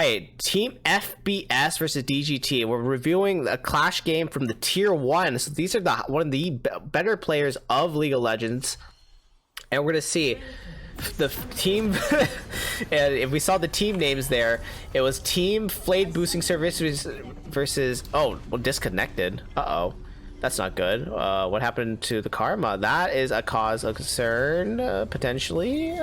Hey, Team FBS versus DGT. We're reviewing a clash game from the Tier 1. So these are one of the better players of League of Legends. And we're going to see the team. And if we saw the team names there, it was Team Flayed Boosting Services versus... Oh, well, disconnected. Uh-oh. That's not good. What happened to the Karma? That is a cause of concern, potentially.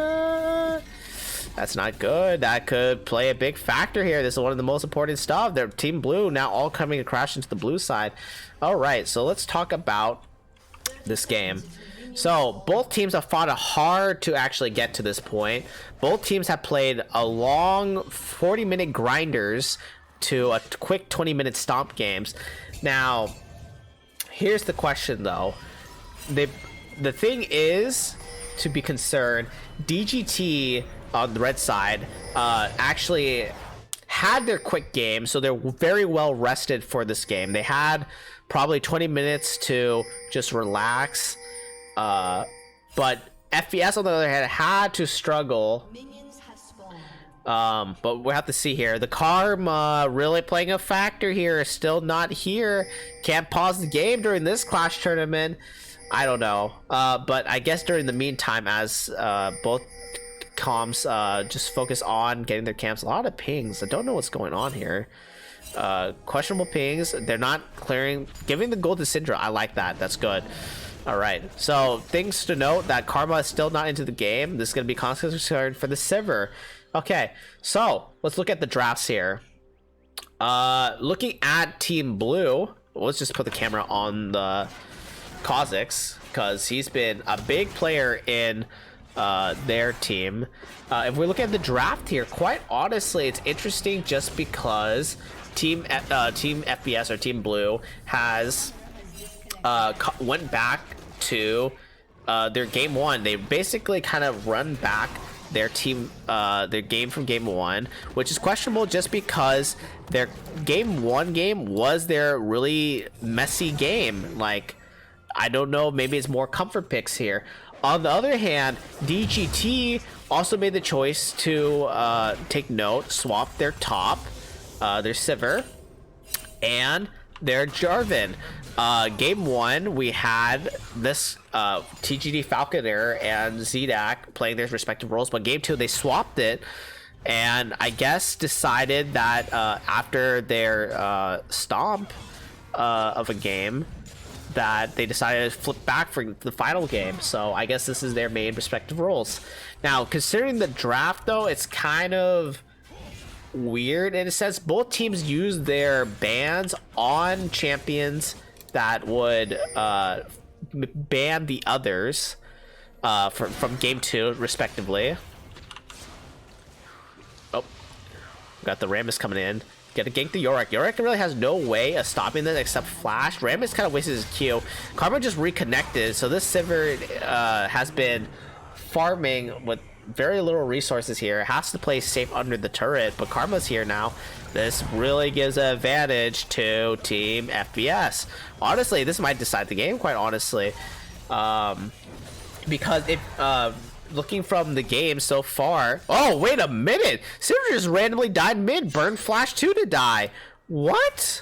That's not good. That could play a big factor here. This is one of the most important stuff. Their Team Blue now all coming to crash into the blue side. All right, so let's talk about this game. So both teams have fought hard to actually get to this point. Both teams have played a long 40-minute grinders to a quick 20-minute stomp games. Now, here's the question though. The thing is to be concerned, DGT on the red side actually had their quick game, so they're very well rested for this game. They had probably 20 minutes to just relax, but FBS on the other hand had to struggle. But we'll have to see here. The Karma really playing a factor here, is still not here. Can't pause the game during this clash tournament. I don't know, but I guess during the meantime, as both comms just focus on getting their camps. A lot of pings. I don't know what's going on here. Questionable pings. They're not clearing, giving the gold to Syndra. I like that. That's good. All right, so things to note, that Karma is still not into the game. This is going to be constant concern for the Sivir. Okay, so let's look at the drafts here. Looking at Team Blue, let's just put the camera on the Kha'Zix, because he's been a big player in their team. If we look at the draft here, quite honestly, it's interesting just because Team FBS or Team Blue has went back to their game one. They basically kind of run back their team, their game from game one, which is questionable just because their game one game was their really messy game. Like, I don't know, maybe it's more comfort picks here. On the other hand, DGT also made the choice to take note, swap their top, their Sivir, and their Jarvan. Game one, we had this TGD Falconer and Zdak playing their respective roles, but game two, they swapped it, and I guess decided that after their stomp of a game, that they decided to flip back for the final game. So I guess this is their main respective roles. Now, considering the draft though, it's kind of weird in a sense. Both teams use their bans on champions that would ban the others from game two respectively. Oh, got the Rammus coming in. Gotta gank the Yorick. Yorick really has no way of stopping this except flash. Rammus kind of wasted his Q. Karma just reconnected, so this Sivir has been farming with very little resources here. Has to play safe under the turret, but Karma's here now. This really gives an advantage to Team FBS. Honestly, this might decide the game, quite honestly. Because if... looking from the game so far... Oh, wait a minute! Sivir just randomly died mid. Burn Flash 2 to die. What?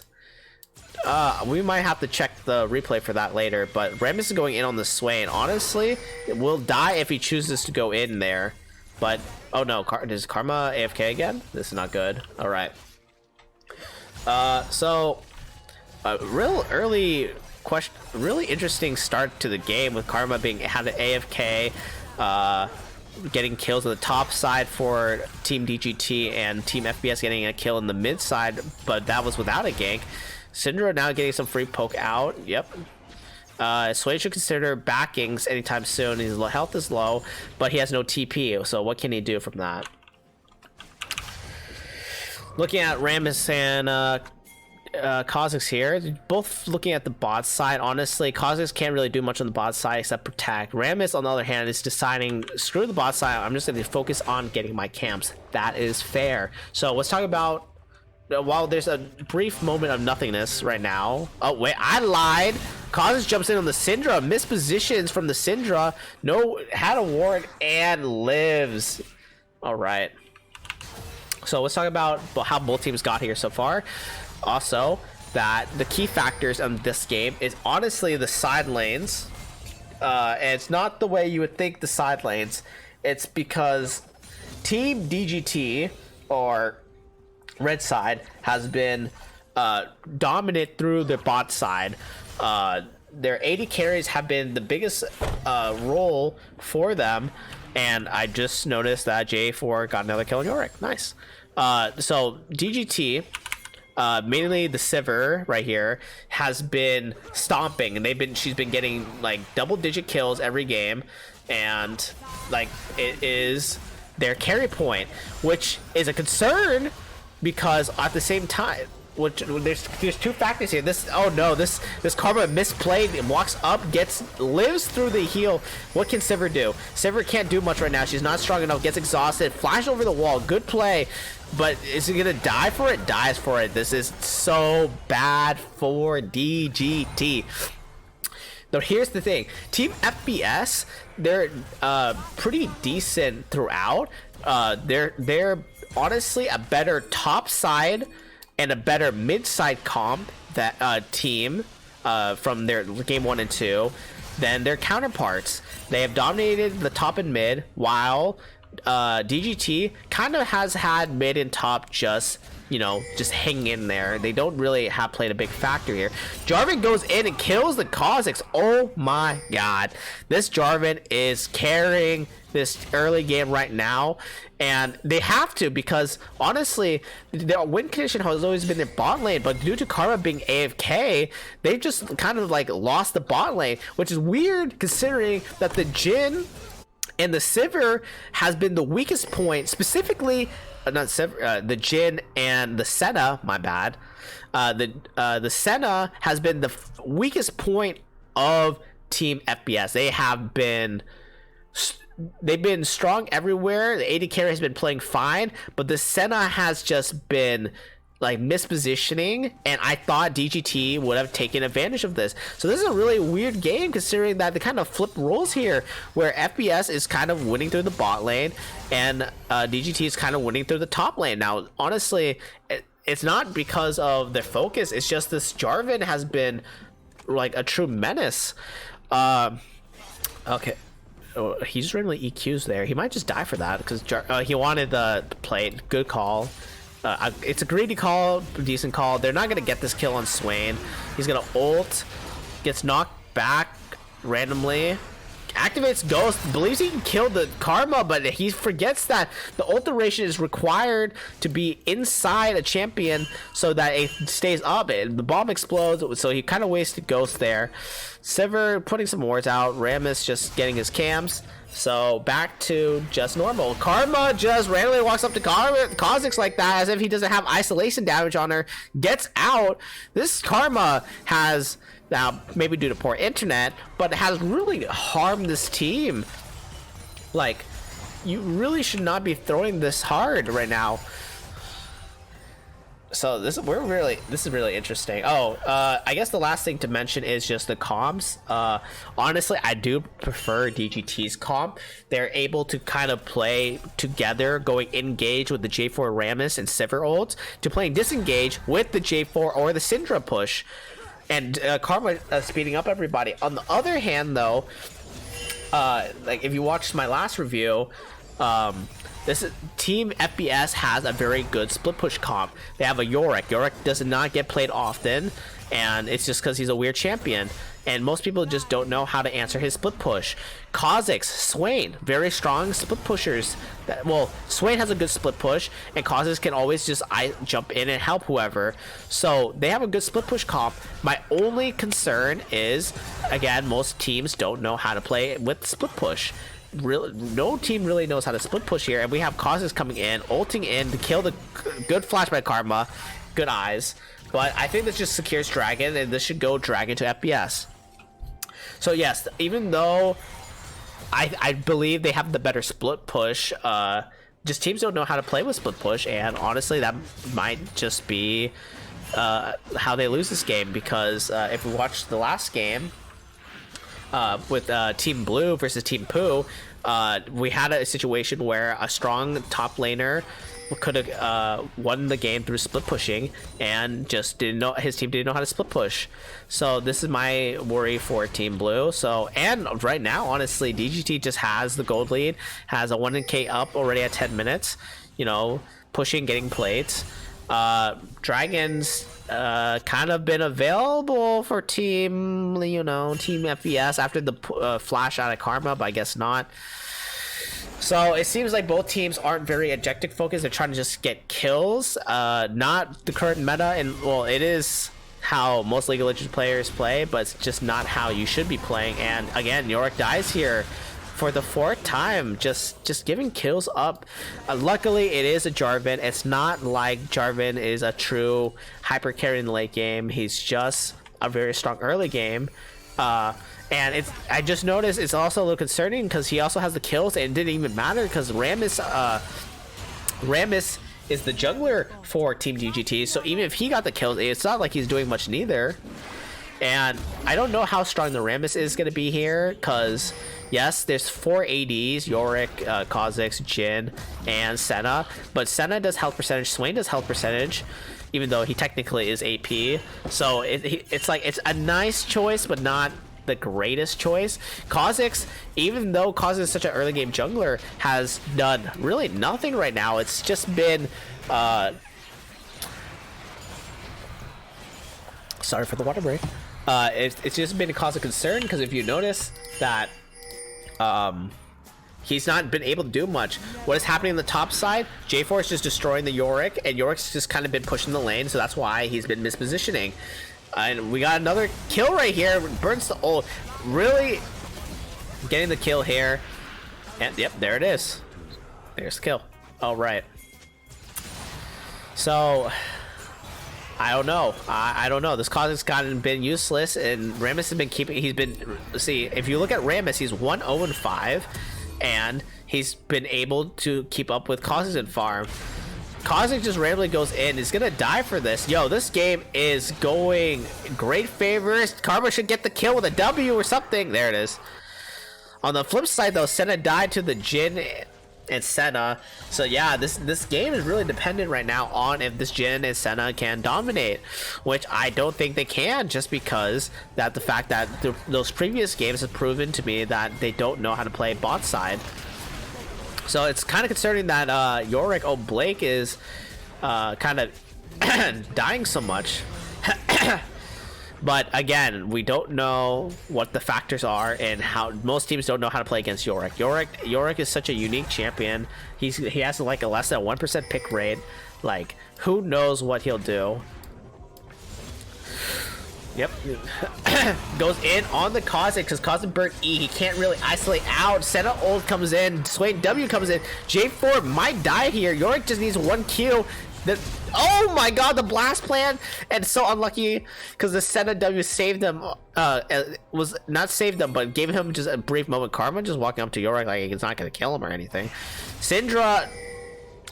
We might have to check the replay for that later, but Rammus is going in on the Swain. Honestly, will die if he chooses to go in there. But, oh no, is Karma AFK again? This is not good. Alright. Real early question, really interesting start to the game with Karma being had an AFK, getting kills on the top side for Team DGT and Team FBS getting a kill in the mid side, but that was without a gank. Syndra now getting some free poke out. Yep. Sway should consider backings anytime soon. His health is low, but he has no TP, so what can he do from that? Looking at Rammus and Kha'Zix here, both looking at the bot side. Honestly, Kha'Zix can't really do much on the bot side except protect. Rammus, on the other hand, is deciding, screw the bot side, I'm just going to focus on getting my camps. That is fair. So let's talk about, while there's a brief moment of nothingness right now. Oh wait, I lied. Kha'Zix jumps in on the Syndra, mispositions from the Syndra, no, had a ward and lives. All right. So let's talk about how both teams got here so far. Also, that the key factors on this game is honestly the side lanes. And it's not the way you would think the side lanes. It's because Team DGT, or red side, has been dominant through the bot side. Their 80 carries have been the biggest role for them. And I just noticed that J4 got another kill on Yorick. Nice. So DGT, mainly the Sivir right here, has been stomping, and she's been getting like double-digit kills every game, and like it is their carry point, which is a concern because at the same time, which there's two factors here. This Karma misplayed, walks up, lives through the heal. What can Sivir do? Sivir can't do much right now. She's not strong enough, gets exhausted, flash over the wall, good play, but is he gonna die for it? Dies for it. This is so bad for DGT. Now here's the thing, Team FPS, they're pretty decent throughout. They're honestly a better top side and a better mid-side comp that team from their game 1 and 2 than their counterparts. They have dominated the top and mid, while DGT kind of has had mid and top just hang in there. They don't really have played a big factor here. Jarvan goes in and kills the Kha'Zix. Oh my god, this Jarvan is carrying this early game right now, and they have to, because honestly their win condition has always been their bot lane, but due to Karma being AFK, they've just kind of like lost the bot lane, which is weird considering that the Jhin and the Sivir has been the weakest point, specifically not Sivir, the Jhin and the Senna, my bad. The Senna has been the weakest point of Team FPS. They've been strong everywhere. The AD carry has been playing fine, but the Senna has just been like mispositioning, and I thought DGT would have taken advantage of this. So this is a really weird game, considering that they kind of flip roles here, where FPS is kind of winning through the bot lane and DGT is kind of winning through the top lane. Now honestly, it's not because of their focus, it's just this Jarvan has been like a true menace. Okay, he just randomly EQs there. He might just die for that because he wanted the play. Good call. It's a greedy call, decent call. They're not gonna get this kill on Swain. He's gonna ult, gets knocked back randomly, activates Ghost, believes he can kill the Karma, but he forgets that the ult duration is required to be inside a champion so that it stays up. And the bomb explodes, so he kind of wasted Ghost there. Sivir putting some wards out, Rammus just getting his cams. So back to just normal. Karma just randomly walks up to Kha'Zix like that, as if he doesn't have isolation damage on her. Gets out. This Karma has, now maybe due to poor internet, but has really harmed this team. Like, you really should not be throwing this hard right now. So this is really interesting. I guess the last thing to mention is just the comps. Honestly, I do prefer DGT's comp. They're able to kind of play together, going engage with the J4 Rammus and Sivir ult, to playing disengage with the J4 or the Syndra push, and Karma speeding up everybody. On the other hand, though, like if you watched my last review, Team FPS has a very good split push comp. They have a Yorick. Yorick does not get played often, and it's just because he's a weird champion, and most people just don't know how to answer his split push. Kha'Zix, Swain, very strong split pushers. Swain has a good split push, and Kha'Zix can always just jump in and help whoever. So they have a good split push comp. My only concern is, again, most teams don't know how to play with split push. Really, no team really knows how to split push here, and we have Kha'Zix coming in, ulting in to kill the good flash by Karma, good eyes. But I think this just secures Dragon, and this should go Dragon to FPS. So yes, even though I believe they have the better split push, just teams don't know how to play with split push, and honestly that might just be how they lose this game, because if we watch the last game, with Team Blue versus Team Poo, we had a situation where a strong top laner could have won the game through split pushing, and just didn't know, his team didn't know how to split push. So this is my worry for Team Blue. So, and right now, honestly, DGT just has the gold lead, has a 1K up already at 10 minutes, you know, pushing, getting plates. Dragons kind of been available for Team, you know, Team FES after the flash out of Karma, but I guess not. So it seems like both teams aren't very objective focused. They're trying to just get kills. Not the current meta, and well, it is how most League of Legends players play, but it's just not how you should be playing. And again, Yorick dies here for the 4th time, just giving kills up. Luckily, it is a Jarvan. It's not like Jarvan is a true hyper carry in the late game. He's just a very strong early game. And it's, I just noticed it's also a little concerning because he also has the kills, and it didn't even matter because Rammus is the jungler for Team DGT. So even if he got the kills, it's not like he's doing much neither. And I don't know how strong the Rammus is going to be here, because yes, there's 4 ADs, Yorick, Kha'Zix, Jhin, and Senna. But Senna does health percentage, Swain does health percentage, even though he technically is AP. So it's like, it's a nice choice, but not the greatest choice. Kha'Zix, even though Kha'Zix is such an early game jungler, has done really nothing right now. It's just been sorry for the water break. It's just been a cause of concern, because if you notice that he's not been able to do much. What is happening on the top side? J4 is just destroying the Yorick, and Yorick's just kind of been pushing the lane, so that's why he's been mispositioning. And we got another kill right here. Burns the ult. Really getting the kill here. And yep, there it is. There's the kill. All right. So I don't know. I don't know. This cause has been useless, and Rammus has been keeping. He's been. See, if you look at Rammus, he's 1-0-5, and he's been able to keep up with causes and farm. Kha'Zix just randomly goes in. He's gonna die for this. Yo, this game is going great favors. Karma should get the kill with a W or something. There it is. On the flip side, though, Senna died to the Jhin and Senna. So yeah, this game is really dependent right now on if this Jhin and Senna can dominate, which I don't think they can, just because that the fact that those previous games have proven to me that they don't know how to play bot side. So it's kind of concerning that Yorick, Blake is kind of dying so much. But again, we don't know what the factors are, and how most teams don't know how to play against Yorick. Yorick is such a unique champion. He has like a less than 1% pick rate. Like, who knows what he'll do. Yep. Goes in on the Kha'Zix, because Kha'Zix burnt E. He can't really isolate out. Senna ult comes in. Swain W comes in. J4 might die here. Yorick just needs 1 kill. Oh my god, the blast plan! And so unlucky, because the Senna W saved them. Was not saved them, but gave him just a brief moment. Karma just walking up to Yorick like it's not going to kill him or anything. Syndra,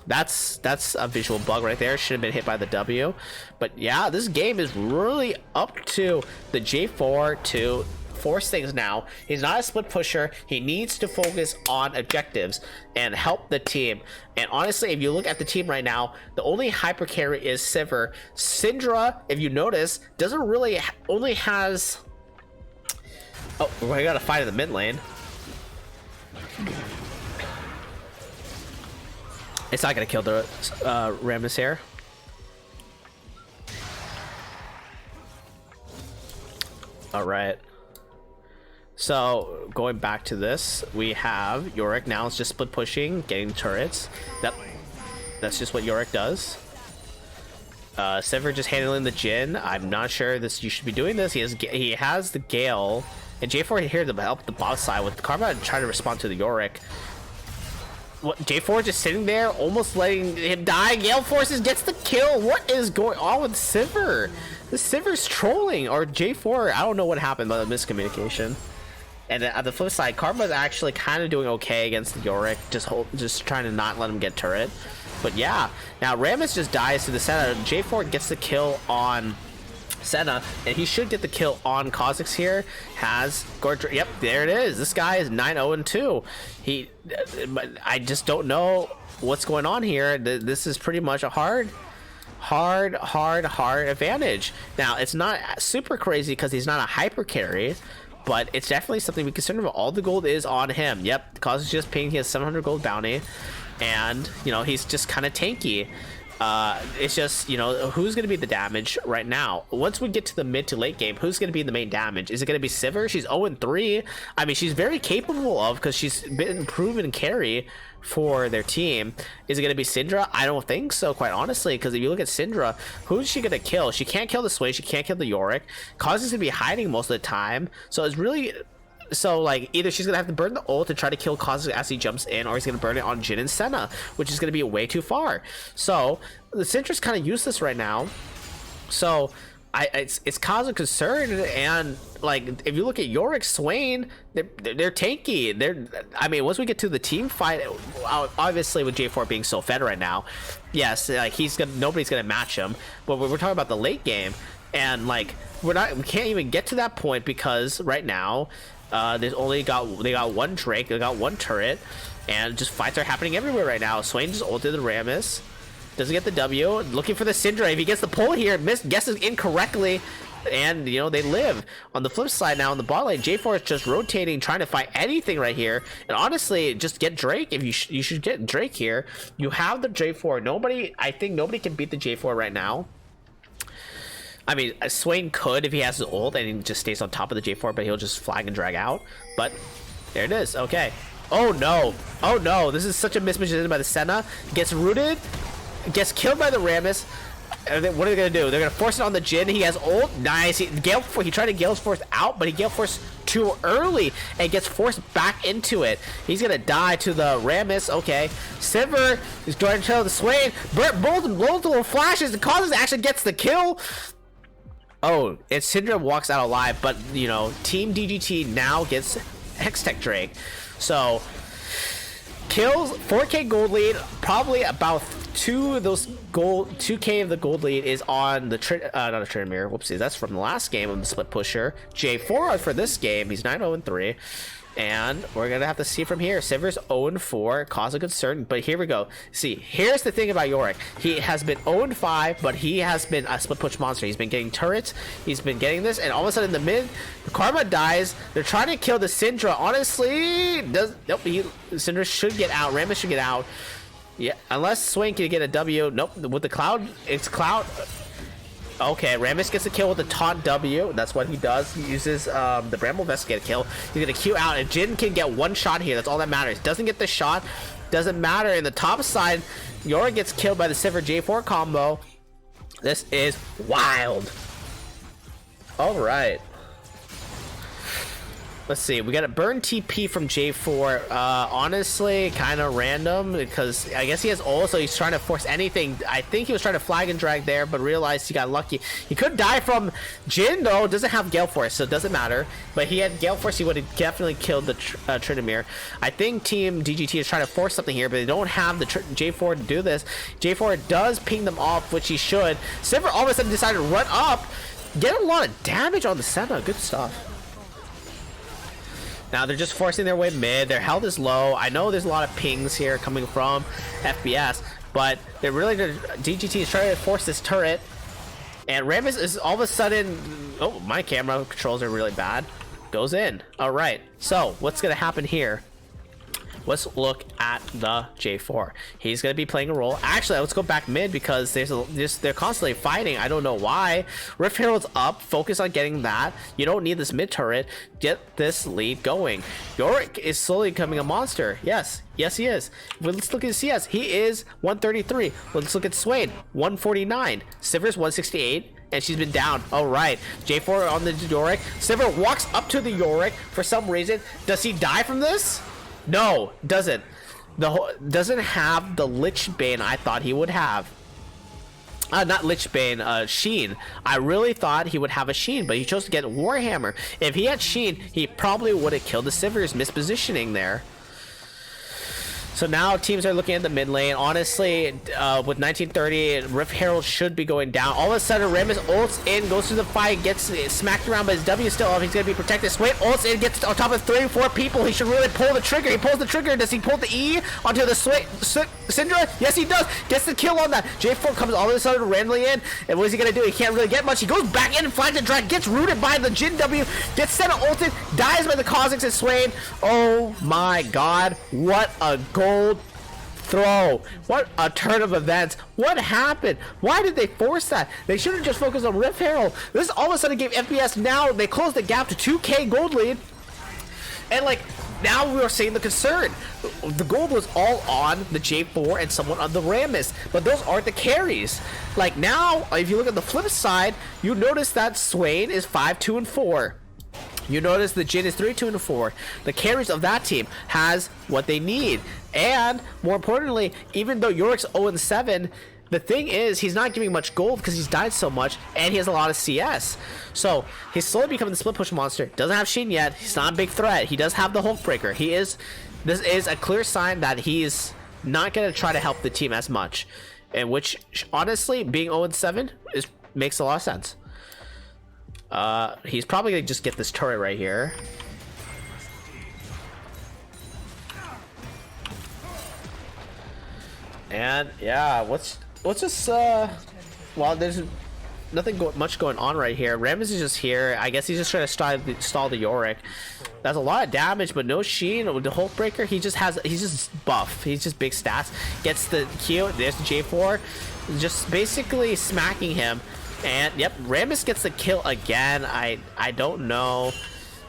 that's a visual bug right there. Should have been hit by the W. But yeah, this game is really up to the J4 to force things now. He's not a split pusher. He needs to focus on objectives and help the team. And honestly, if you look at the team right now, the only hyper carry is Sivir. Syndra, if you notice, doesn't really only has. Oh, we gotta fight in the mid lane. It's not gonna kill the Rammus here. All right. So going back to this, we have Yorick now is just split pushing, getting turrets. That's just what Yorick does. Sivir just handling the Jhin. I'm not sure you should be doing this. He has the Gale, and J4 here to help the bot side with Karma trying to respond to the Yorick. What, J4 just sitting there, almost letting him die. Gale Forces gets the kill. What is going on with Sivir? The Sivir's trolling, or J4. I don't know what happened, but the miscommunication. And at the flip side, Karma's actually kind of doing okay against the Yorick, just trying to not let him get turret. But yeah, now Rammus just dies to the center. J4 gets the kill on Senna, and he should get the kill on Kha'Zix here. Has Gordra, yep, there it is. This guy is 9-0-2. I just don't know what's going on here. This is pretty much a hard advantage. Now, it's not super crazy because he's not a hyper carry, but it's definitely something we consider. All the gold is on him. Yep, Kha'Zix just pinged. He has 700 gold bounty, and you know, he's just kind of tanky. It's just, you know, who's going to be the damage right now? Once we get to the mid to late game, who's going to be the main damage? Is it going to be Sivir? She's 0-3. I mean, she's very capable of, because she's been proven carry for their team. Is it going to be Syndra? I don't think so, quite honestly, because if you look at Syndra, who's she going to kill? She can't kill the Sway. She can't kill the Yorick. Kha'Zix is going to be hiding most of the time. So it's really... So, like, either she's going to have to burn the ult to try to kill Kha'Zix as he jumps in, or he's going to burn it on Jhin and Senna, which is going to be way too far. So, the Syndra's kind of useless right now. So, it's cause of concern, and, like, if you look at Yorick, Swain, they're tanky. I mean, once we get to the team fight, obviously with J4 being so fed right now, yes, like, nobody's going to match him. But we're talking about the late game, and, like, we can't even get to that point because right now... they got one Drake, they got one turret, and just fights are happening everywhere right now. Swain just ulted the Rammus, doesn't get the W, looking for the Syndra. If he gets the pull here, guesses incorrectly, and you know, they live. On the flip side now in the bot lane, J4 is just rotating, trying to fight anything right here, and honestly, just get Drake. If you should get Drake here. You have the J4. I think nobody can beat the J4 right now. I mean, Swain could if he has his ult and he just stays on top of the J4, but he'll just flag and drag out. But there it is. Okay. Oh no. Oh no. This is such a mismatch by the Senna. Gets rooted. Gets killed by the Rammus. And then what are they going to do? They're going to force it on the Jhin. He has ult. Nice. He tried to Gale's Force out, but he Gale Force too early and gets forced back into it. He's going to die to the Rammus. Okay. Sivir is trying to kill the Swain. Multiple flashes. The Kha'Zix actually gets the kill. Oh, and Syndra walks out alive, but, you know, Team DGT now gets Hextech Drake. So, kills, 4k gold lead, probably about 2k of the gold lead is on the, not a Trinamir, whoopsie, that's from the last game of the Split Pusher. J4 for this game, he's 9-0-3. And we're gonna have to see from here. Sivir's 0-4, cause of concern. But here we go. See, here's the thing about Yorick. He has been 0-5, but he has been a split push monster. He's been getting turrets. He's been getting this, and all of a sudden in the mid, Karma dies. They're trying to kill the Syndra. Honestly, Syndra should get out. Rammus should get out. Yeah, unless Swain can get a W. Nope. With the Cloud, it's Cloud. Okay, Rammus gets a kill with the taunt W. That's what he does. He uses the Bramble Vest to get a kill. He's gonna Q out, and Jhin can get one shot here. That's all that matters. Doesn't get the shot. Doesn't matter. In the top side, Yorick gets killed by the Sivir J4 combo. This is wild. All right. Let's see, we got a burn TP from J4. Honestly, kind of random because I guess he has ult, so he's trying to force anything. I think he was trying to flag and drag there, but realized he got lucky. He could die from Jhin, though. Doesn't have Gale Force, so it doesn't matter. But he had Gale Force, he would have definitely killed the Trinamir. I think Team DGT is trying to force something here, but they don't have the J4 to do this. J4 does ping them off, which he should. Sivir all of a sudden decided to run up, get a lot of damage on the Senna. Good stuff. Now they're just forcing their way mid. Their health is low. I know there's a lot of pings here coming from FBS, but they're really good. DGT is trying to force this turret, and Rammus is all of a sudden. Oh, my camera controls are really bad. Goes in. All right. So what's gonna happen here? Let's look at the J4. He's going to be playing a role. Actually, let's go back mid because they're constantly fighting. I don't know why. Rift Herald's up. Focus on getting that. You don't need this mid turret. Get this lead going. Yorick is slowly becoming a monster. Yes. Yes, he is. But let's look at CS. He is 133. Let's look at Swain. 149. Sivir's 168. And she's been down. All right. J4 on the Yorick. Sivir walks up to the Yorick for some reason. Does he die from this? No, doesn't. Doesn't have the Lich Bane I thought he would have. Not Lich Bane, Sheen. I really thought he would have a Sheen, but he chose to get Warhammer. If he had Sheen, he probably would have killed the Sivir's mispositioning there. So now teams are looking at the mid lane. Honestly, with 1930, Rift Herald should be going down. All of a sudden, Rammus ults in, goes through the fight, gets smacked around, but his W is still up. He's going to be protected. Swain ults in, gets on top of 3 or 4 people. He should really pull the trigger. He pulls the trigger. Does he pull the E onto the Syndra? Yes, he does. Gets the kill on that. J4 comes all of a sudden randomly in, and what is he going to do? He can't really get much. He goes back in and flags the drag, gets rooted by the Jin W, gets sent ulted, dies by the Kha'Zix and Swain. Oh my god, what a gold throw. What a turn of events. What happened? Why did they force that? They should have just focused on Rift Herald. This all of a sudden gave FPS, now they closed the gap to 2k gold lead, and like now we are seeing the concern. The gold was all on the J4 and somewhat on the Rammus, but those aren't the carries. Like now, if you look at the flip side, you notice that Swain is 5-2 and 4. You notice the Jin is 3-2 and 4. The carries of that team has what they need, and more importantly, even though Yorick's 0-7, the thing is he's not giving much gold because he's died so much, and he has a lot of CS. So he's slowly becoming the split push monster. Doesn't have Shin yet. He's not a big threat. He does have the Hulk breaker. This is a clear sign that he's not going to try to help the team as much, and which honestly, being 0-7 makes a lot of sense. He's probably gonna just get this turret right here. And yeah, what's this? Well, there's nothing much going on right here. Rammus is just here. I guess he's just trying to stall the Yorick. That's a lot of damage, but no Sheen with the Hulk breaker. He's just buff. He's just big stats. Gets the Q. There's the J4. Just basically smacking him. And yep, Rammus gets the kill again. I don't know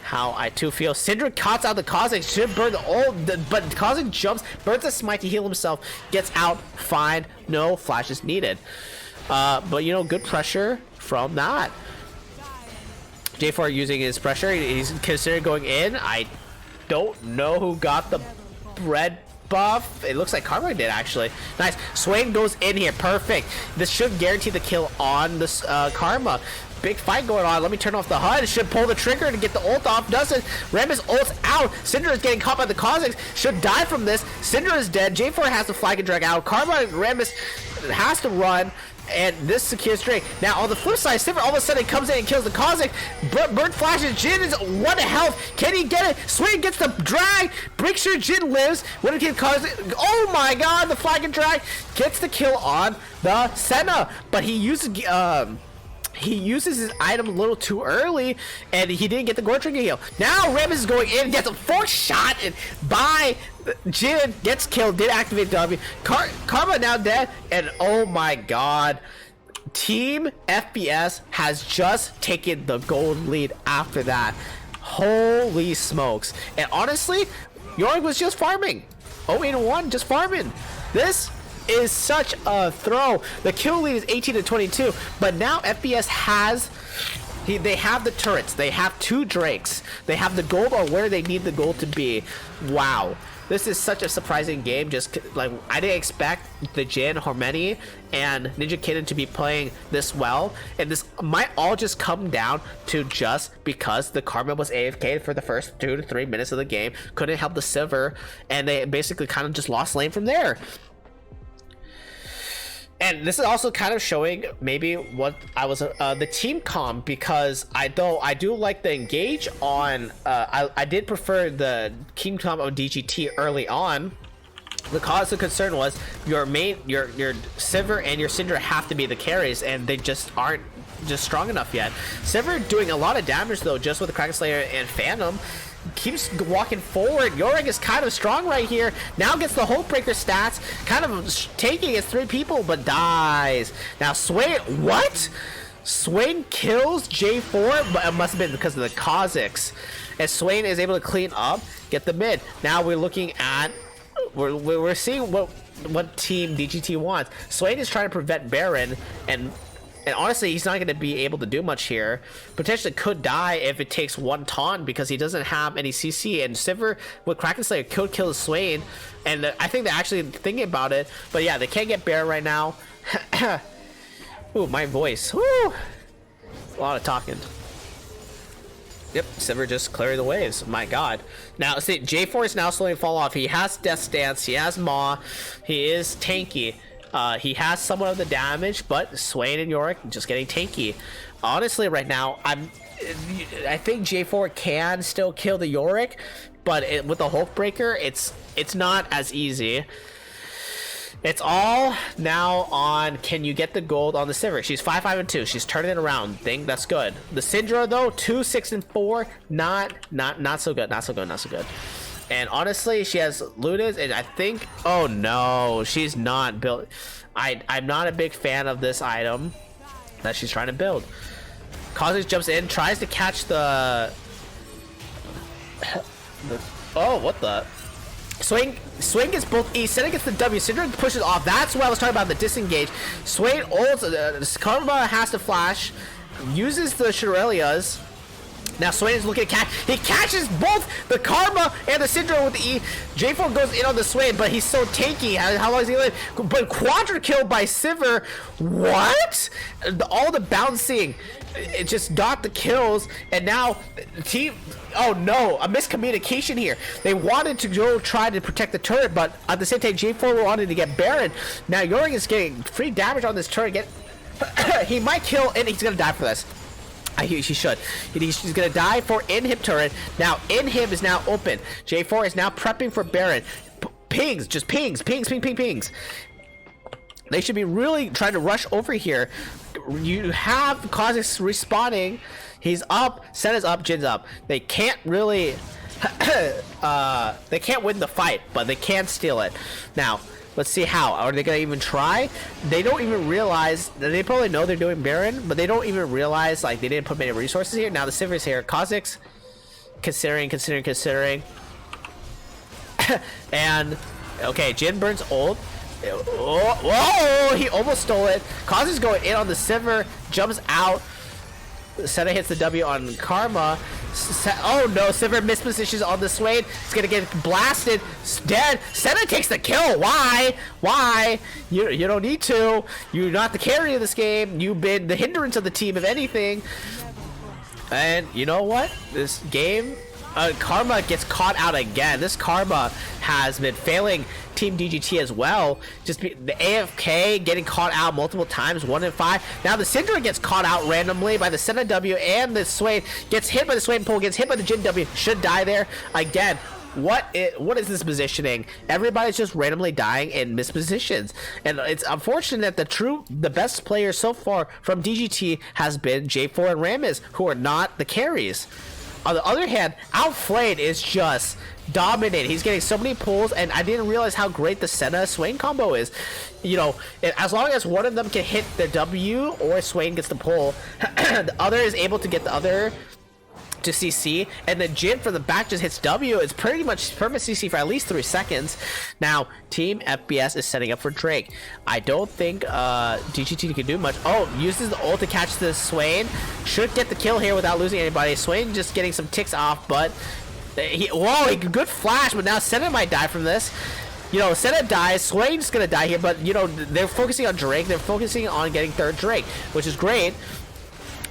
how I too feel. Syndra cuts out the Kha'Zix, should burn the ult, but Kha'Zix jumps, burns a smite to heal himself, gets out, fine, no flashes needed. But you know, good pressure from that. J4 using his pressure, he's considering going in. I don't know who got the red buff. It looks like Karma did actually. Nice. Swain goes in here. Perfect. This should guarantee the kill on this Karma. Big fight going on. Let me turn off the HUD. Should pull the trigger to get the ult off. Doesn't. Rammus ults out. Syndra is getting caught by the Kha'Zix. Should die from this. Syndra is dead. J4 has to flag and drag out. Karma and Rammus has to run. And this secures Drake. Now on the flip side, Sivir all of a sudden comes in and kills the Kha'Zix. Bird flashes. Jin is 1 health. Can he get it? Swain gets the drag. Breaks sure Jin lives. When it gets Kha'Zix. Oh my god, the flag and drag gets the kill on the Senna. But he uses his item a little too early, and he didn't get the Gore Trigger heal. Now Rammus is going in, gets a 4th shot and by Jin, gets killed, did activate W. Karma now dead, and oh my god. Team FPS has just taken the gold lead after that. Holy smokes. And honestly, Yorick was just farming. 0-1, just farming. This is such a throw. The kill lead is 18-22, but now FPS has they have the turrets, they have 2 Drakes, they have the gold or where they need the gold to be. Wow, this is such a surprising game. Just like I didn't expect the Jin, Hormeni, and Ninja Kitten to be playing this well, and this might all just come down to just because the Karma was AFK for the first 2 to 3 minutes of the game, couldn't help the Sivir, and they basically kind of just lost lane from there. And this is also kind of showing maybe what I was the team comp, because I do like the engage on I did prefer the team comp of DGT early on. The cause of concern was your Sivir and your Syndra have to be the carries, and they just aren't just strong enough yet. Sivir doing a lot of damage though, just with the Kraken Slayer and Phantom. Keeps walking forward. Yorick is kind of strong right here. Now gets the Hulk breaker stats, kind of taking his 3 people, but dies. Now Swain, what? Swain kills J4, but it must have been because of the Kha'Zix. And Swain is able to clean up, get the mid. Now we're looking at, we're seeing what team DGT wants. Swain is trying to prevent Baron, and honestly, he's not going to be able to do much here. Potentially could die if it takes 1 taunt because he doesn't have any CC. And Sivir with Kraken Slayer could kill Swain. And I think they're actually thinking about it. But yeah, they can't get Bear right now. Ooh, my voice. Woo! A lot of talking. Yep, Sivir just clearing the waves. My god. Now, see, J4 is now slowly fall off. He has Death Stance. He has Maw. He is tanky. He has somewhat of the damage, but Swain and Yorick just getting tanky. Honestly, right now, I think J4 can still kill the Yorick, but with the Hulk Breaker, it's not as easy. It's all now on, can you get the gold on the Sivir? She's 5-5-2. She's turning it around. Think that's good. The Syndra though, 2-6-4. Not so good. Not so good. Not so good. And honestly, she has Ludus, and I think, oh no, she's not built. I'm not a big fan of this item that she's trying to build. Kha'Zix jumps in, tries to catch the oh, what the? Swing gets both E. Senna gets the W. Syndra pushes off. That's what I was talking about, the disengage. Swain ults. Karma has to flash. Uses the Shirelias. Now Swain is looking to catch. He catches both the Karma and the Syndra with the E. J4 goes in on the Swain, but he's so tanky. How long is he live? But quadra kill by Sivir. What? All the bouncing. It just got the kills, and now team. Oh no, a miscommunication here. They wanted to go try to protect the turret, but at the same time, J4 wanted to get Baron. Now Yorick is getting free damage on this turret. He might kill, and he's gonna die for this. He should. He's gonna die for Inhib turret. Now Inhib is now open. J4 is now prepping for Baron. Pings, just pings. They should be really trying to rush over here. You have Kha'Zix respawning. He's up, Senna's up, Jin's up. They can't really they can't win the fight, but they can steal it. Now, let's see how. Are they gonna even try? They don't even realize. They probably know they're doing Baron, but they don't even realize like they didn't put many resources here. Now the Sivir's here. Kha'Zix considering. And okay, Jin burns ult. Oh, whoa! He almost stole it. Kha'Zix going in on the Sivir, jumps out. Senna hits the W on Karma. Oh no, Sivir mispositions on the Swain. It's gonna get blasted. It's dead. Senna takes the kill. Why? Why? You don't need to. You're not the carry of this game. You've been the hindrance of the team, if anything. And you know what? This game, Karma gets caught out again. This Karma has been failing Team DGT as well. Just the AFK getting caught out multiple times, 1 in 5. Now the Syndra gets caught out randomly by the Senna W, and the Swain gets hit by the Swain pull, gets hit by the Jin W, should die there again. What is this positioning? Everybody's just randomly dying in mispositions, and it's unfortunate that the best player so far from DGT has been J4 and Rammus, who are not the carries. On the other hand, Flayed is just dominant. He's getting so many pulls, and I didn't realize how great the Senna Swain combo is. You know, as long as one of them can hit the W or Swain gets the pull, the other is able to get the other to CC, and then Jin for the back just hits W. It's pretty much perfect CC for at least 3 seconds. Now Team FBS is setting up for Drake. I don't think DGT can do much. Oh, uses the ult to catch the Swain. Should get the kill here without losing anybody. Swain just getting some ticks off, but good flash, but now Senna might die from this. You know, Senna dies, Swain's gonna die here, but you know, they're focusing on Drake. They're focusing on getting third Drake, which is great,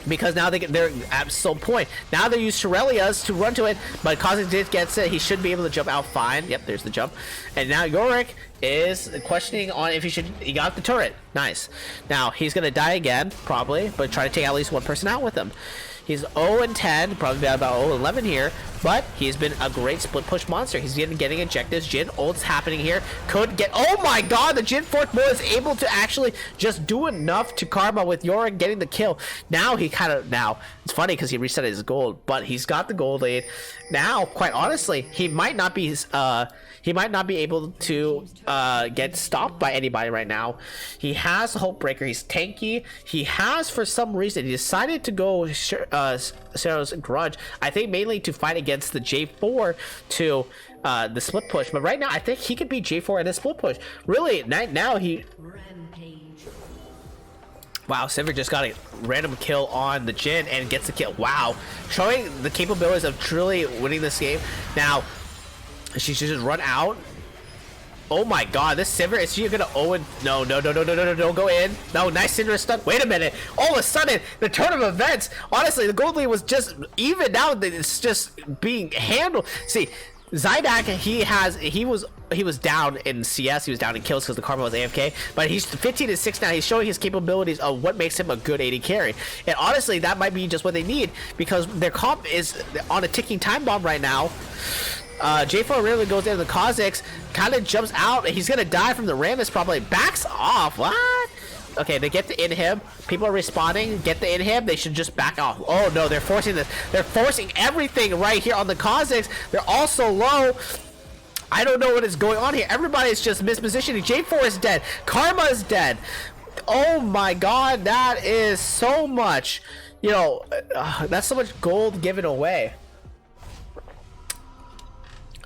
because now they're at some point. Now they use Shirelias to run to it, but Kha'Zix gets it. He should be able to jump out fine. Yep, there's the jump. And now Yorick is questioning on if he got the turret. Nice. Now he's gonna die again, probably, but try to take at least one person out with him. He's 0-10, probably about 0-11 here, but he's been a great split push monster. He's getting injectives. Jin ult's happening here. Could get, oh my god, the Jin fourth boy is able to actually just do enough to Karma with Yorick getting the kill. Now he now it's funny because he reset his gold, but he's got the gold lead. Now, quite honestly, he might not be able to get stopped by anybody right now. He has Hope Breaker. He's tanky. He has, for some reason, he decided to go Sarah's Grudge. I think mainly to fight against the J4 to the split push. But right now, I think he could beat J4 in a split push. Really, now he... Wow, Sivir just got a random kill on the Jin and gets the kill. Wow, showing the capabilities of truly winning this game. Now, she should just run out. Oh my god, this Sivir, is she gonna Owen? No, no, no, no, no, no, no, don't go in. No, nice Syndra stun. Wait a minute. All of a sudden, the turn of events, honestly, the gold lead was just even now. It's just being handled. See, Zydak, he was down in CS, he was down in kills because the Karma was AFK, but he's 15-6 now. He's showing his capabilities of what makes him a good AD carry, and honestly, that might be just what they need because their comp is on a ticking time bomb right now. J4 really goes into the Kha'Zix, kind of jumps out, and he's gonna die from the Rammus probably. Backs off. What? Okay, they get the inhib. People are respawning. Get the inhib. They should just back off. Oh no, they're forcing this. They're forcing everything right here on the Kha'Zix. They're also low. I don't know what is going on here. Everybody's just mispositioning. J4 is dead. Karma is dead. Oh my god, that is so much. You know, that's so much gold given away.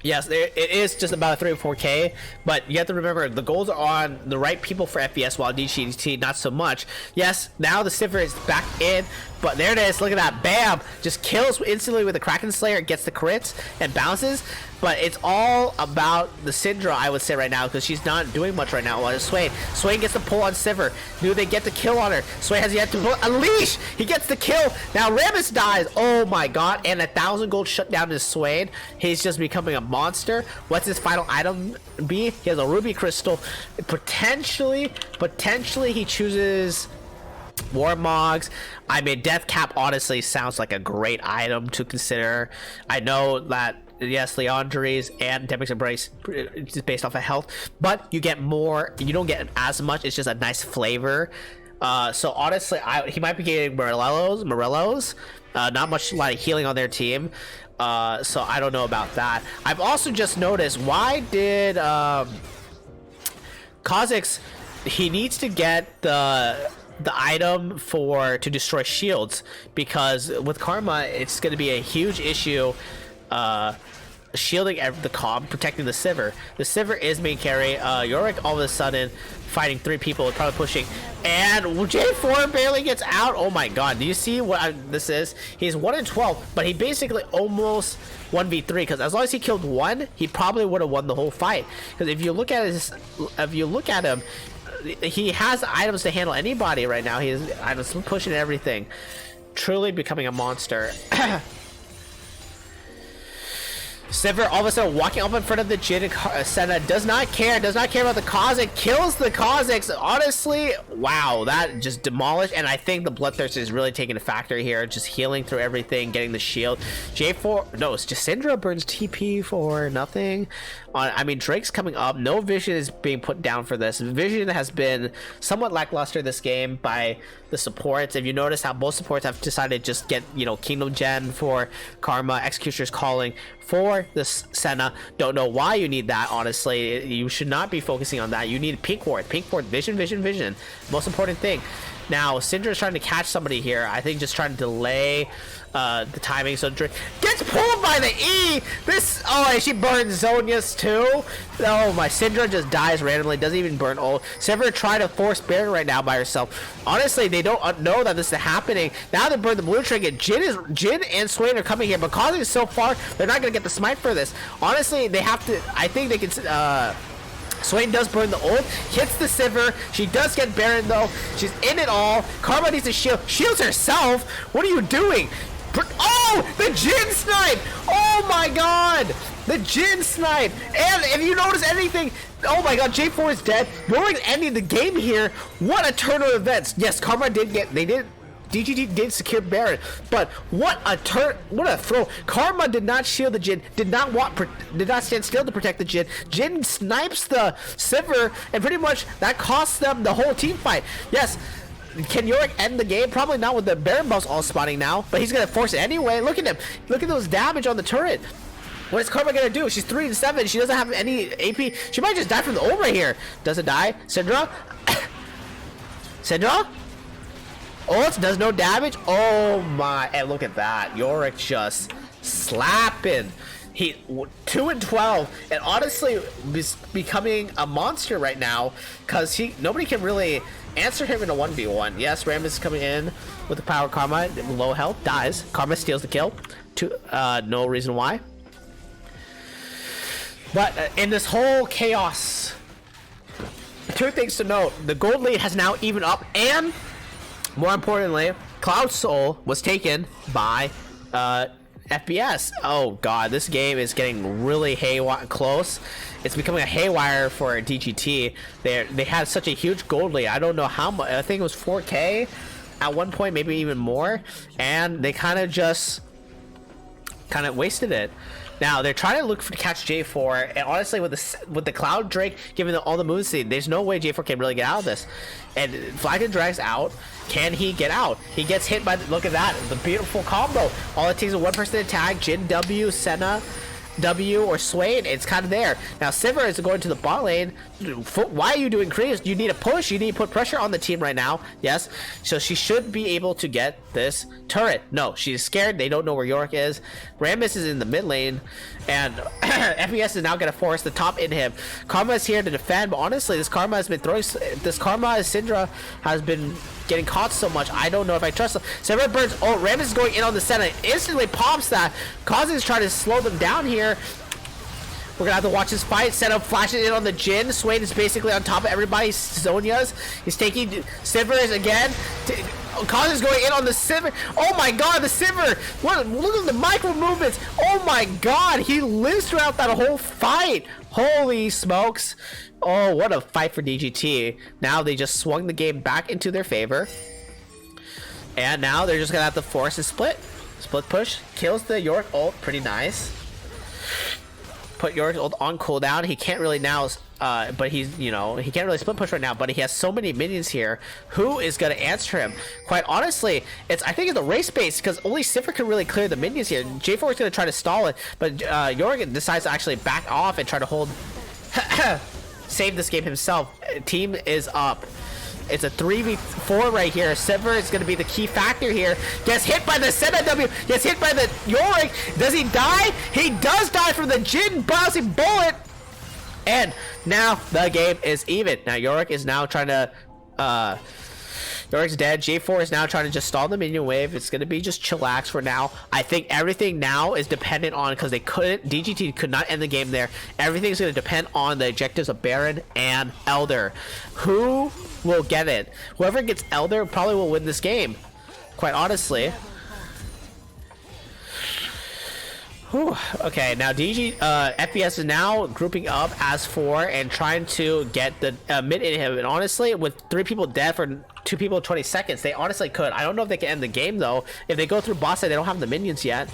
Yes, it is just about a 3 or 4K, but you have to remember the goals are on the right people for FPS, while DGT not so much. Yes, now the Sivir is back in, but there it is. Look at that, bam! Just kills instantly with the Kraken Slayer, gets the crits and bounces. But it's all about the Syndra, I would say right now, because she's not doing much right now. While Swain gets the pull on Sivir. Do they get the kill on her? Swain has yet to pull a leash. He gets the kill. Now Rammus dies. Oh my god! And 1,000 gold shut down to Swain. He's just becoming a monster. What's his final item be? He has a ruby crystal. Potentially he chooses Warmogs. I mean, Death Cap honestly sounds like a great item to consider. I know that yes, Leandries and Demic's Embrace is based off of health, but you get more. You don't get as much. It's just a nice flavor. So honestly, he might be getting Morellos. Not much like healing on their team. So I don't know about that. I've also just noticed, why did Kha'Zix, he needs to get the item to destroy shields, because with Karma it's going to be a huge issue shielding the comp, protecting the Sivir. The Sivir is main carry. Yorick all of a sudden fighting 3 people, probably pushing, and J4 barely gets out. Oh my god, do you see what this is? He's 1-12, but he basically almost 1v3, because as long as he killed 1, he probably would have won the whole fight. Because if you look at him, he has items to handle anybody right now. He has items pushing everything, truly becoming a monster. Sivir all of a sudden walking up in front of the Jhin, and Senna does not care about the Kha'Zix, kills the Kha'Zix. Honestly, wow, that just demolished. And I think the Bloodthirst is really taking a factor here, just healing through everything, getting the shield. J4, no, it's just Syndra burns TP for nothing. I mean, Drake's coming up. No vision is being put down for this. Vision has been somewhat lackluster this game by the supports. If you notice how both supports have decided to just get, you know, Kingdom Gen for Karma, Executioner's Calling for this Senna. Don't know why you need that, honestly. You should not be focusing on that. You need Pink Ward, vision. Most important thing. Now, Syndra is trying to catch somebody here. I think just trying to delay the timing. So Drake gets pulled by the E. And she burns Zonia's too. Oh my, Syndra just dies randomly. Doesn't even burn ult. Sivir trying to force Baron right now by herself. Honestly, they don't know that this is happening. Now they burn the blue trinket. Jhin and Swain are coming here, but causing it so far, they're not gonna get the smite for this. Honestly, they have to. I think they can. Swain does burn the ult, hits the Sivir. She does get Baron though. She's in it all. Karma needs to shields herself. What are you doing? Oh, the Jhin snipe! Oh my god, the Jhin snipe! And if you notice anything, oh my god, J4 is dead. Yorick ending the game here. What a turn of events! Yes, Karma DGT did secure Baron, but what a throw. Karma did not shield the Jhin, did not stand still to protect the Jhin. Jhin snipes the Sivir, and pretty much that costs them the whole team fight. Yes, can Yorick end the game? Probably not with the Baron buffs all spawning now, but he's gonna force it anyway. Look at him. Look at those damage on the turret. What is Karma gonna do? She's 3-7. She doesn't have any AP. She might just die from the ult right here. Doesn't die. Syndra? Syndra? Ult does no damage. Oh my, and look at that. Yorick just slapping. He 2-12, and honestly is becoming a monster right now, because nobody can really answer him in a 1v1. Yes, Rammus is coming in with the power. Karma, low health, dies. Karma steals the kill. No reason why. But in this whole chaos two things to note. The gold lead has now evened up, and more importantly, Cloud Soul was taken by FBS. Oh god, this game is getting really haywire close. It's becoming a haywire for DGT. They had such a huge gold lead. I don't know how much. I think it was 4K at one point, maybe even more, and they kind of just wasted it. Now they're trying to look to catch J4, and honestly, with the Cloud Drake giving all the moves, there's no way J4 can really get out of this. And Flag and Drag's out. Can he get out? He gets hit by look at that, the beautiful combo. All it takes is one person to tag Jin W, Senna W, or Swain. It's kind of there. Now Sivir is going to the bot lane. Why are you doing creeps? You need a push. You need to put pressure on the team right now. Yes. So she should be able to get this turret. No, she's scared. They don't know where Yorick is. Rammus is in the mid lane, and FBS is now going to force the top in him. Karma is here to defend, but honestly, this Karma has been throwing. This Karma Syndra has been getting caught so much. I don't know if I trust him. Sivir burns. Oh, Rammus is going in on the center. Instantly pops that. Kazi is trying to slow them down here. We're gonna have to watch this fight. Setup flashes in on the Jin. Swain is basically on top of everybody. Sonya's. He's taking Sivir again. Kazi is going in on the Sivir. Oh my god, the Sivir! Look at the micro movements. Oh my god, he lives throughout that whole fight. Holy smokes. Oh, what a fight for DGT. Now they just swung the game back into their favor. And now they're just gonna have to force a split. Split push. Kills the Yorick ult. Pretty nice. Put Yorick's ult on cooldown. He can't really now, but he's, he can't really split push right now, but he has so many minions here. Who is going to answer him? Quite honestly, I think it's the race base, because only Sivir can really clear the minions here. J4 is going to try to stall it, but Yorick decides to actually back off and try to hold, save this game himself. Team is up. It's a 3v4 right here. Sivir is going to be the key factor here. Gets hit by the Senna W. Gets hit by the Yorick. Does he die? He does die from the Jin bouncing bullet. And now the game is even. Now Yorick is now trying to... Yorick's dead. J4 is now trying to just stall the minion wave. It's going to be just chillax for now. I think everything now is dependent on, because DGT could not end the game there. Everything's going to depend on the objectives of Baron and Elder. Who will get it? Whoever gets Elder probably will win this game, quite honestly. Whew. Okay, now FBS is now grouping up as 4 and trying to get the mid in him. And honestly, with 3 people dead for 2 people in 20 seconds, they honestly could. I don't know if they can end the game though. If they go through boss side, they don't have the minions yet.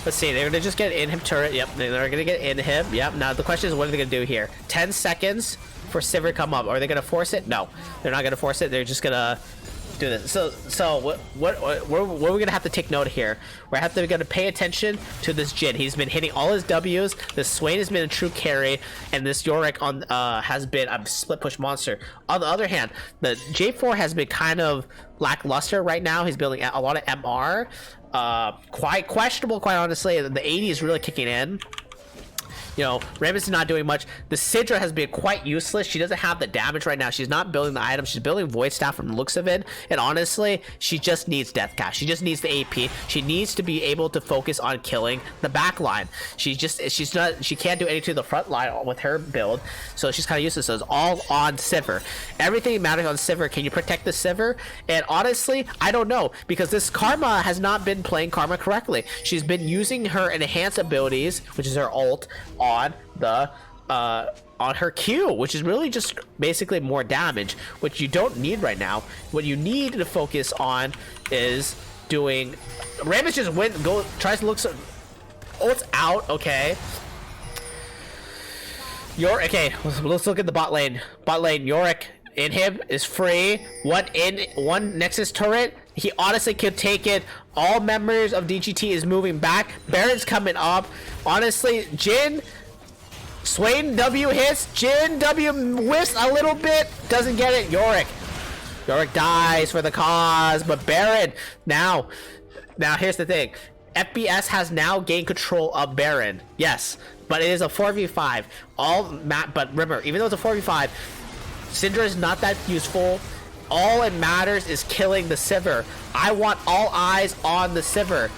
Let's see, they're gonna just get in him turret. Yep, they're gonna get in him. Yep. Now the question is, what are they gonna do here? 10 seconds for Sivir to come up. Are they gonna force it? No, they're not gonna force it. They're just gonna do this. So what are we gonna have to take note here? We're gonna pay attention to this Jin. He's been hitting all his W's. This Swain has been a true carry, and this Yorick has been a split push monster. On the other hand, the J4 has been kind of lackluster right now. He's building a lot of MR. Quite questionable, quite honestly. The 80 is really kicking in. Rammus is not doing much. The Syndra has been quite useless. She doesn't have the damage right now. She's not building the item. She's building Void Staff from the looks of it. And honestly, she just needs Death Cash. She just needs the AP. She needs to be able to focus on killing the back line. She can't do anything to the front line with her build. So she's kind of useless. So it's all on Sivir. Everything matters on Sivir. Can you protect the Sivir? And honestly, I don't know, because this Karma has not been playing Karma correctly. She's been using her enhanced abilities, which is her ult, on her Q, which is really just basically more damage, which you don't need right now. What you need to focus on is doing... Rammus just tries to look so... Oh, it's out. Okay. Okay, let's look at the bot lane. Bot lane, Yorick in him is free. One Nexus turret. He honestly could take it. All members of DGT is moving back. Baron's coming up. Honestly, Jin, Swain W hits. Jin W whiffs a little bit. Doesn't get it. Yorick dies for the cause. But Baron, now here's the thing. FBS has now gained control of Baron. Yes, but it is a 4v5. But remember, even though it's a 4v5, Syndra is not that useful. All it matters is killing the Sivir. I want all eyes on the Sivir.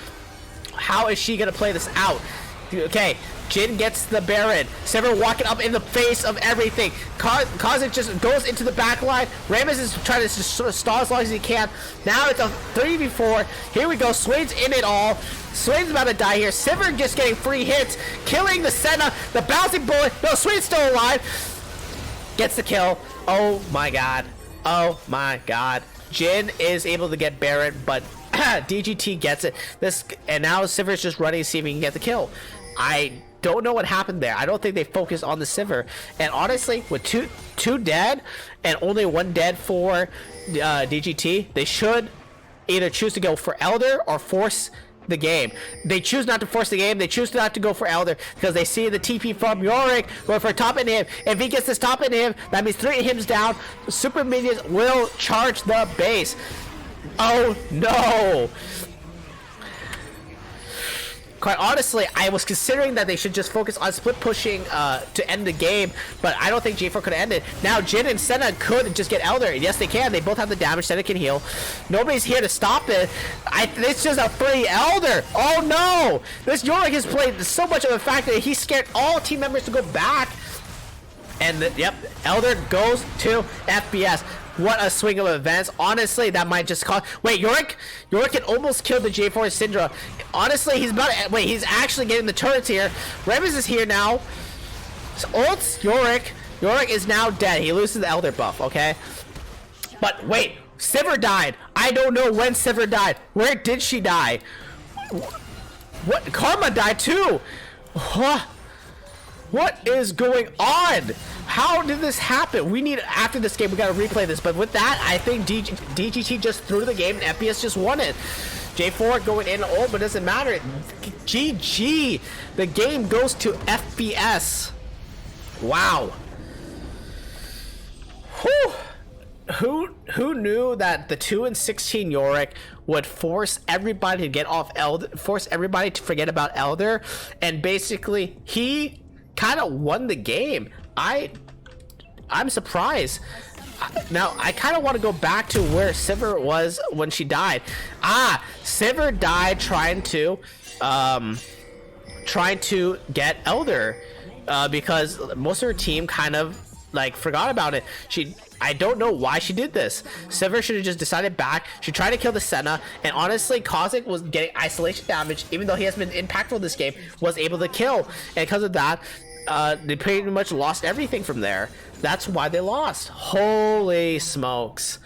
How is she gonna play this out? Okay, Jin gets the Baron. Sever walking up in the face of everything. Kazik just goes into the back line. Ramus is trying to just sort of stall as long as he can. Now it's a 3v4. Here we go. Swain's in it all. Swain's about to die here. Sever just getting free hits. Killing the Senna. The bouncing bullet. No, Swain's still alive. Gets the kill. Oh my god. Oh my god. Jin is able to get Baron, but DGT gets it. And now Siver's just running to see if he can get the kill. I don't know what happened there. I don't think they focused on the Sivir. And honestly, with two dead and only one dead for DGT, they should either choose to go for Elder or force the game. They choose not to force the game. They choose not to go for Elder because they see the TP from Yorick going for top in him. If he gets this top in him, that means 3 hymns down. Super minions will charge the base. Oh no! Quite honestly, I was considering that they should just focus on split pushing to end the game, but I don't think J4 could end it. Now Jin and Senna could just get Elder. Yes, they can. They both have the damage. Senna can heal. Nobody's here to stop it. It's just a free Elder. Oh no! This Yorick has played so much of a factor that he scared all team members to go back. And yep, Elder goes to FPS. What a swing of events. Honestly, that might just cause... Wait, Yorick can almost kill the J4 Syndra. Honestly, he's about to... Wait, he's actually getting the turrets here. Remus is here now. Ults Yorick. Yorick is now dead. He loses the Elder buff, okay? But wait, Sivir died. I don't know when Sivir died. Where did she die? What? Karma died too. What is going on? How did this happen? We need, after this game, we gotta replay this. But with that, I think DGT just threw the game and FPS just won it. J4 going in ult, but it doesn't matter. GG. The game goes to FPS. Wow. Whew. Who knew that the 2-16 Yorick would force everybody to get off Elder, force everybody to forget about Elder, and basically he kind of won the game. I'm surprised. Now I kind of want to go back to where Sivir was when she died. Sivir died trying to get Elder because most of her team kind of like forgot about it. I don't know why she did this. Sivir should have just decided back. She tried to kill the Senna, and honestly, Kazik was getting isolation damage, even though he has been impactful this game, was able to kill. And because of that, they pretty much lost everything from there. That's why they lost. Holy smokes.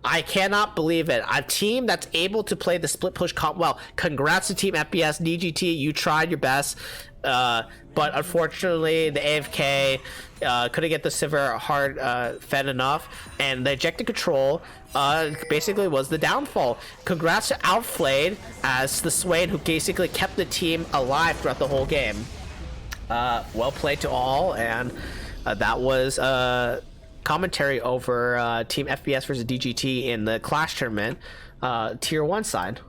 I cannot believe it. A team that's able to play the split push comp well. Congrats to Team FPS, DGT. You tried your best. But unfortunately, the AFK couldn't get the Sivir hard fed enough, and the ejected control basically was the downfall. Congrats to Flayed as the Swain who basically kept the team alive throughout the whole game. Well played to all, and that was commentary over Team FPS versus DGT in the Clash tournament, Tier 1 side.